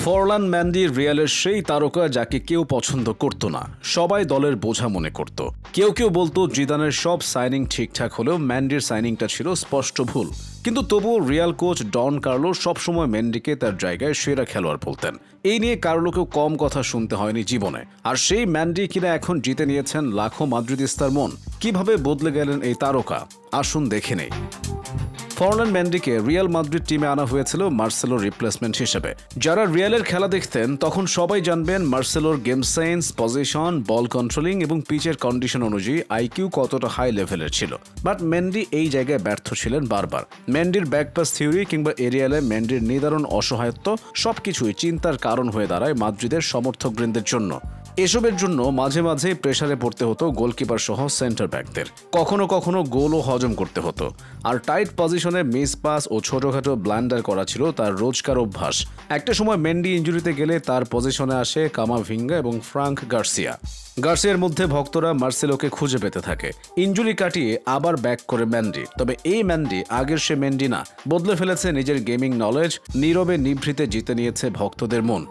Forlan Mandy রিয়ালের সেই তারকা যাকে কেউ পছন্দ করত না, সবাই দলের বোঝা মনে করত। কেউ কেউ বলতো জিদানের সব সাইনিং ঠিকঠাক হলেও ম্যান্ডির সাইনিংটা ছিল স্পষ্ট ভুল। কিন্তু তবুও রিয়াল কোচ ডন কার্লো সবসময় ম্যান্ডিকে তার জায়গায় সেরা খেলোয়াড় বলতেন। এই নিয়ে কার্লোকেও কম কথা শুনতে হয়নি জীবনে। আর সেই ম্যান্ডি কিনা এখন জিতে নিয়েছেন লাখো মাদ্রিদিস্তার মন। কিভাবে বদলে গেলেন এই তারকা, আসুন দেখে নেই। ফরলান ম্যান্ডিকে রিয়াল মাদ্রিদ টিমে আনা হয়েছিল মার্সেলোর রিপ্লেসমেন্ট হিসেবে। যারা রিয়ালের খেলা দেখতেন তখন সবাই জানবেন মার্সেলোর game sense, position, ball controlling এবং পিচের কন্ডিশন অনুযায়ী আইকিউ কতটা হাই লেভেলের ছিল। বাট ম্যান্ডি এই জায়গায় ব্যর্থ ছিলেন বারবার। ম্যান্ডির ব্যাকপাস থিওরি কিংবা এরিয়ালে ম্যান্ডির নিদারুণ অসহায়ত্ব সবকিছুই চিন্তার কারণ হয়ে দাঁড়ায় মাদ্রিদের সমর্থকবৃন্দের জন্য। এসবের জন্য মাঝে মাঝে প্রেসারে পড়তে হতো গোলকিপার সহ সেন্টার ব্যাকদের। কখনো কখনো গোলও হজম করতে হতো। আর টাইট পজিশনে মিস পাস ও ছোটখাটো ব্লান্ডার করা ছিল তার রোজকার অভ্যাস। একটা সময় ম্যান্ডি ইনজুরিতে গেলে তার পজিশনে আসে কামাভিঙ্গা এবং ফ্রাঙ্ক গার্সিয়ার মধ্যে ভক্তরা মার্সেলোকে খুঁজে পেতে থাকে। ইনজুরি কাটিয়ে আবার ব্যাক করে ম্যান্ডি। তবে এই ম্যান্ডি আগের সে ম্যান্ডি না, বদলে ফেলেছে নিজের গেমিং নলেজ, নীরবে নিভৃতে জিতে নিয়েছে ভক্তদের মন।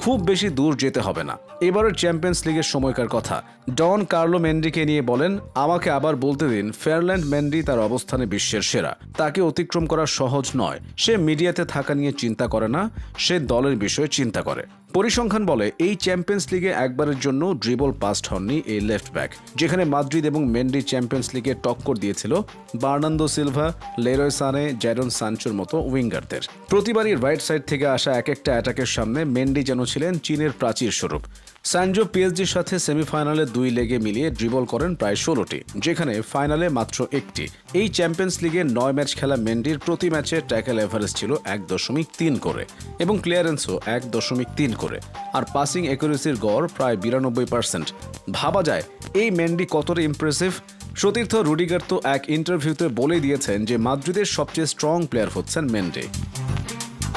খুব বেশি দূর যেতে হবে না, এবারের চ্যাম্পিয়ন্স লিগের সময়কার কথা। ডন কার্লো ম্যান্ডিকে নিয়ে বলেন, আমাকে আবার বলতে দিন ফেয়ারল্যান্ড ম্যান্ডি তার অবস্থানে বিশ্বের সেরা। তাকে অতিক্রম করা সহজ নয়। সে মিডিয়াতে থাকা নিয়ে চিন্তা করে না, সে দলের বিষয়ে চিন্তা করে। পরিসংখ্যান বলে এই চ্যাম্পিয়ন্স লিগে একবারের জন্য ড্রিবল পাস্ট হননি এই লেফট ব্যাক, যেখানে মাদ্রিদ এবং ম্যান্ডি চ্যাম্পিয়ন্স লিগে টক্কর দিয়েছিল বার্নান্দো সিলভা, লেরয় সানে, জ্যাডন সানচোর মতো উইঙ্গারদের। প্রতিবারই রাইট সাইড থেকে আসা এক একটা অ্যাটাকের সামনে ম্যান্ডি যেন ছিলেন চীনের প্রাচীর স্বরূপ। সানজো পিএসজির সাথে সেমিফাইনালে 2 লেগে মিলিয়ে ড্রিবল করেন প্রায় 16টি, যেখানে ফাইনালে মাত্র 1টি। এই চ্যাম্পিয়ন্স লিগে 9 ম্যাচ খেলা ম্যান্ডির প্রতি ম্যাচে ট্যাকেল এভারেজ ছিল 1.3 করে এবং ক্লিয়ারেন্সও 1.3 করে। আর পাসিং অ্যাকুরেসির গড় প্রায় 92%। ভাবা যায় এই ম্যান্ডি কতটা ইমপ্রেসিভ। সতীর্থ রুডিগার তো এক ইন্টারভিউতে বলে দিয়েছেন যে মাদ্রিদের সবচেয়ে স্ট্রং প্লেয়ার হচ্ছেন ম্যান্ডি।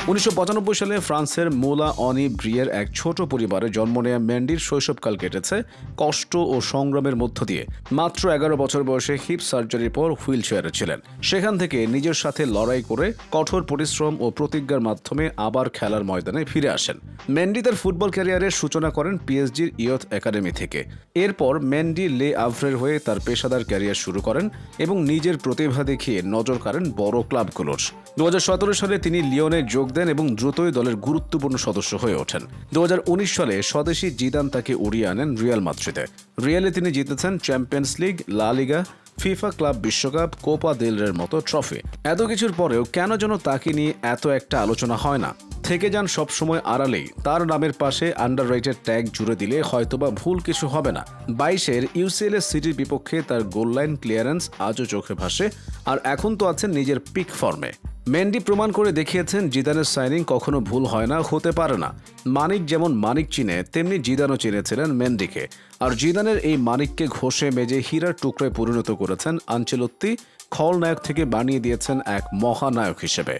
1995 সালে ফ্রান্সের মোলা অনি ব্রিয়ের এক ছোট পরিবারে জন্ম নেয়া ম্যান্ডির শৈশবকাল কেটেছে কষ্ট ও সংগ্রামের মধ্য দিয়ে। মাত্র 11 বছর বয়সে হিপ সার্জারির পর হুইল চেয়ারে ছিলেন। সেখান থেকে নিজের সাথে লড়াই করে কঠোর পরিশ্রম ও প্রতিজ্ঞার মাধ্যমে আবার খেলার ময়দানে ফিরে আসেন। ম্যান্ডি তার ফুটবল ক্যারিয়ারের সূচনা করেন পিএসজির ইয়থ একাডেমি থেকে। এরপর ম্যান্ডি লে আভ্রের হয়ে তার পেশাদার ক্যারিয়ার শুরু করেন এবং নিজের প্রতিভা দেখিয়ে নজর কাড়েন বড় ক্লাবগুলোর। 2017 সালে তিনি লিওনে যোগ দেন এবং দ্রুতই দলের গুরুত্বপূর্ণ সদস্য হয়ে ওঠেন। 2019 সালে স্বদেশী জিদান তাকে উড়িয়ে আনেন রিয়াল মাদ্রিদে। রিয়ালে তিনি জিতেছেন চ্যাম্পিয়ন্স লিগ, লা লিগা, ফিফা ক্লাব বিশ্বকাপ, কোপা দেল রের মতো ট্রফি। এত কিছুর পরেও কেন যেন তাকে নিয়ে এত একটা আলোচনা হয় না। থেকে যান সবসময় আড়ালেই। তার নামের পাশে আন্ডাররেটেড ট্যাগ জুড়ে দিলে হয়তোবা ভুল কিছু হবে না। 22-এর ইউসিএল সিটির বিপক্ষে তার গোল লাইন ক্লিয়ারেন্স আজও চোখে ভাসে। আর এখন তো আছেন নিজের পিক ফর্মে। ম্যান্ডি প্রমাণ করে দেখিয়েছেন জিদানের সাইনিং কখনো ভুল হয় না, হতে পারে না। মানিক যেমন মানিক চিনে, তেমনি জিদানও চিনেছিলেন ম্যান্ডিকে। আর জিদানের এই মানিককে ঘষে মেজে হীরার টুকরায় পরিণত করেছেন আনচেলত্তি। খলনায়ক থেকে বানিয়ে দিয়েছেন এক মহানায়ক হিসেবে।